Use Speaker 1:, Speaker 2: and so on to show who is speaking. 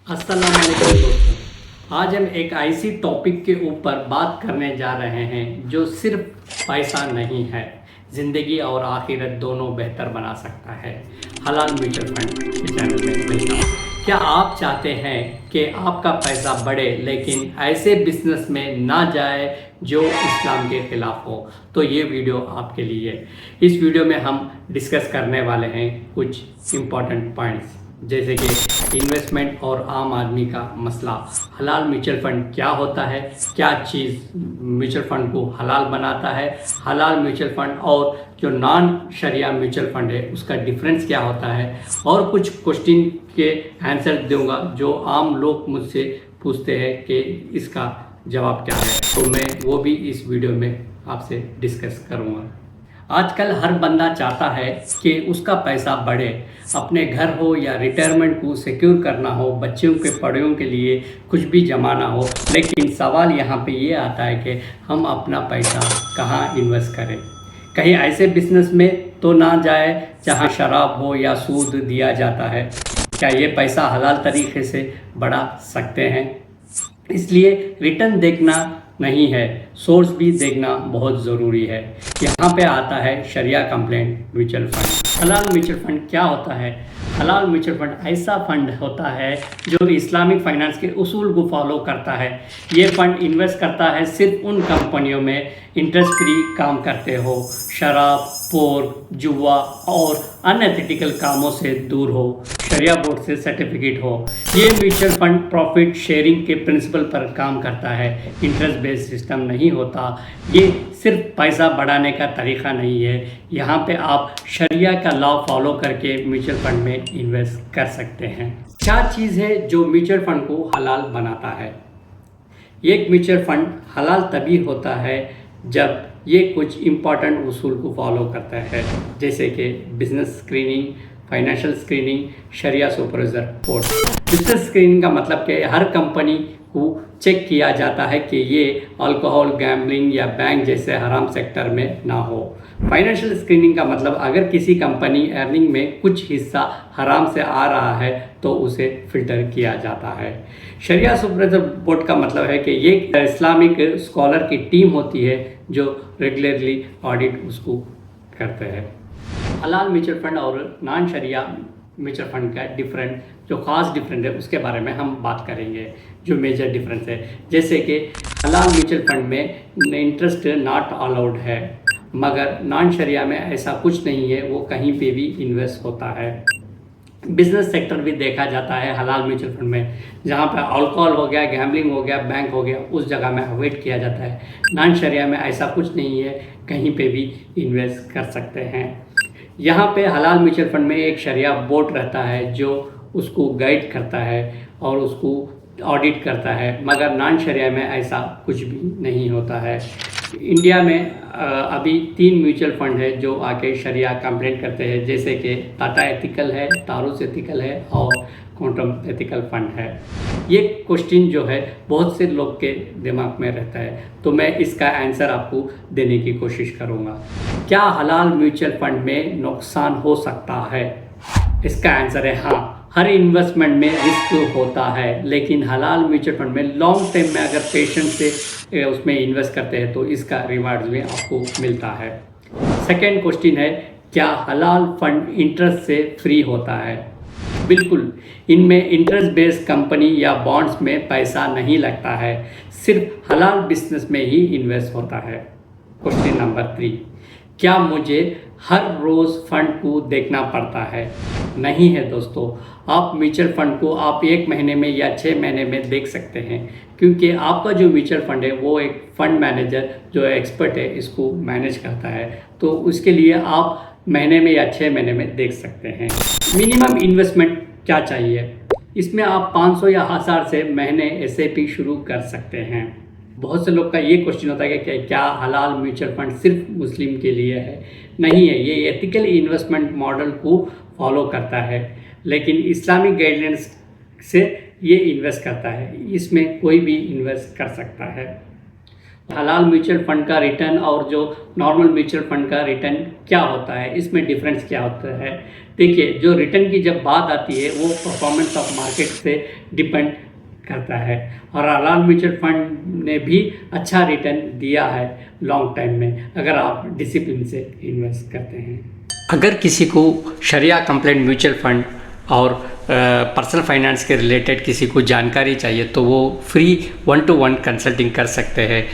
Speaker 1: अस्सलाम वालेकुम दोस्तों। आज हम एक ऐसी टॉपिक के ऊपर बात करने जा रहे हैं जो सिर्फ पैसा नहीं है, ज़िंदगी और आखिरत दोनों बेहतर बना सकता है। हलाल म्यूचुअल फंड के चैनल में वेलकम। क्या आप चाहते हैं कि आपका पैसा बढ़े लेकिन ऐसे बिजनेस में ना जाए जो इस्लाम के ख़िलाफ़ हो? तो ये वीडियो आपके लिए। इस वीडियो में हम डिस्कस करने वाले हैं कुछ इम्पॉर्टेंट पॉइंट्स, जैसे कि इन्वेस्टमेंट और आम आदमी का मसला, हलाल म्यूचुअल फंड क्या होता है, क्या चीज़ म्यूचुअल फंड को हलाल बनाता है, हलाल म्यूचुअल फंड और जो नॉन शरिया म्यूचुअल फंड है उसका डिफरेंस क्या होता है, और कुछ क्वेश्चन के आंसर दूंगा जो आम लोग मुझसे पूछते हैं कि इसका जवाब क्या है, तो मैं वो भी इस वीडियो में आपसे डिस्कस करूँगा। आजकल हर बंदा चाहता है कि उसका पैसा बढ़े, अपने घर हो या रिटायरमेंट को सिक्योर करना हो, बच्चों के पढ़ाइयों के लिए कुछ भी जमाना हो। लेकिन सवाल यहाँ पे ये आता है कि हम अपना पैसा कहाँ इन्वेस्ट करें। कहीं ऐसे बिजनेस में तो ना जाए जहाँ शराब हो या सूद दिया जाता है। क्या ये पैसा हलाल तरीके से बढ़ा सकते हैं? इसलिए रिटर्न देखना नहीं है, सोर्स भी देखना बहुत ज़रूरी है। यहाँ पे आता है शरिया कंप्लेंट म्यूचुअल फंड। हलाल म्यूचुअल फंड क्या होता है? हलाल म्यूचुअल फंड ऐसा फंड होता है जो इस्लामिक फाइनेंस के उसूल को फॉलो करता है। ये फंड इन्वेस्ट करता है सिर्फ उन कंपनियों में इंटरेस्ट फ्री काम करते हो, शराब, पोर्क, जुआ और अनएथिकल कामों से दूर हो, शरिया बोर्ड से सर्टिफिकेट हो। ये म्यूचुअल फंड प्रॉफिट शेयरिंग के प्रिंसिपल पर काम करता है, इंटरेस्ट बेस्ड सिस्टम नहीं होता। ये सिर्फ पैसा बढ़ाने का तरीका नहीं है। यहाँ पे आप शरिया का लॉ फॉलो करके म्यूचुअल फंड में इन्वेस्ट कर सकते हैं। क्या चीज़ है जो म्यूचुअल फंड को हलाल बनाता है? एक म्यूचुअल फंड हलाल तभी होता है जब ये कुछ इम्पॉर्टेंट उसूल को फॉलो करता है, जैसे कि बिजनेस स्क्रीनिंग, फाइनेंशियल स्क्रीनिंग, शरिया सुपरवाइजर बोर्ड। बिजनेस स्क्रीनिंग का मतलब कि हर कंपनी को चेक किया जाता है कि ये अल्कोहल, गैम्बलिंग या बैंक जैसे हराम सेक्टर में ना हो। फाइनेंशियल स्क्रीनिंग का मतलब अगर किसी कंपनी अर्निंग में कुछ हिस्सा हराम से आ रहा है तो उसे फिल्टर किया जाता है। शरिया सुपरवाइजर बोर्ड का मतलब है कि ये इस्लामिक स्कॉलर की टीम होती है जो रेगुलरली ऑडिट उसको करते हैं। हलाल म्यूचुअल फंड और नॉन शरिया म्यूचुअल फंड का जो ख़ास डिफरेंस है उसके बारे में हम बात करेंगे, जो मेजर डिफरेंस है। जैसे कि हलाल म्यूचुअल फंड में इंटरेस्ट नॉट अलाउड है, मगर नॉन शरिया में ऐसा कुछ नहीं है, वो कहीं पे भी इन्वेस्ट होता है। बिजनेस सेक्टर भी देखा जाता है हलाल म्यूचुअल फंड में, जहाँ पर अल्कोहल हो गया, गैम्बलिंग हो गया, बैंक हो गया, उस जगह में अवॉइड किया जाता है। नॉन शरिया में ऐसा कुछ नहीं है, कहीं पे भी इन्वेस्ट कर सकते हैं। यहाँ पे हलाल म्यूचुअल फंड में एक शरिया बोर्ड रहता है जो उसको गाइड करता है और उसको ऑडिट करता है, मगर नॉन शरिया में ऐसा कुछ भी नहीं होता है। इंडिया में अभी 3 म्यूचुअल फंड है जो आके शरिया कंप्लेंट करते हैं, जैसे कि टाटा एथिकल है, तारुस एथिकल है और क्वांटम एथिकल फंड है। ये क्वेश्चन जो है बहुत से लोग के दिमाग में रहता है, तो मैं इसका आंसर आपको देने की कोशिश करूँगा। क्या हलाल म्यूचुअल फंड में नुकसान हो सकता है? इसका आंसर है हाँ। हर इन्वेस्टमेंट में रिस्क होता है, लेकिन हलाल म्यूचुअल फंड में लॉन्ग टाइम में अगर पेशेंस से उसमें इन्वेस्ट करते हैं तो इसका रिवार्ड भी आपको मिलता है। सेकेंड क्वेश्चन है, क्या हलाल फंड इंटरेस्ट से फ्री होता है? बिल्कुल, इनमें इंटरेस्ट बेस्ड कंपनी या बॉन्ड्स में पैसा नहीं लगता है, सिर्फ हलाल बिजनेस में ही इन्वेस्ट होता है। क्वेश्चन नंबर 3, क्या मुझे हर रोज़ फंड को देखना पड़ता है? नहीं है दोस्तों, आप म्यूचुअल फंड को आप 1 महीने में या 6 महीने में देख सकते हैं, क्योंकि आपका जो म्यूचुअल फंड है वो एक फंड मैनेजर जो एक्सपर्ट है इसको मैनेज करता है, तो उसके लिए आप महीने में या 6 महीने में देख सकते हैं। मिनिमम इन्वेस्टमेंट क्या चाहिए? इसमें आप 500 या 1000 से महीने SIP शुरू कर सकते हैं। बहुत से लोग का ये क्वेश्चन होता है कि क्या हलाल म्यूचुअल फंड सिर्फ मुस्लिम के लिए है? नहीं है, ये एथिकल इन्वेस्टमेंट मॉडल को फॉलो करता है, लेकिन इस्लामिक गाइडलाइंस से ये इन्वेस्ट करता है, इसमें कोई भी इन्वेस्ट कर सकता है। हलाल म्यूचुअल फंड का रिटर्न और जो नॉर्मल म्यूचुअल फंड का रिटर्न क्या होता है, इसमें डिफरेंस क्या होता है। देखिए, जो रिटर्न की जब बात आती है वो परफॉर्मेंस ऑफ मार्केट से डिपेंड करता है, और हलाल म्यूचुअल फंड ने भी अच्छा रिटर्न दिया है लॉन्ग टाइम में, अगर आप डिसिप्लिन से इन्वेस्ट करते हैं। अगर किसी को शरिया कंप्लायंट म्यूचुअल फंड और पर्सनल फाइनेंस के रिलेटेड किसी को जानकारी चाहिए तो वो फ्री 1-to-1 कंसल्टिंग कर सकते हैं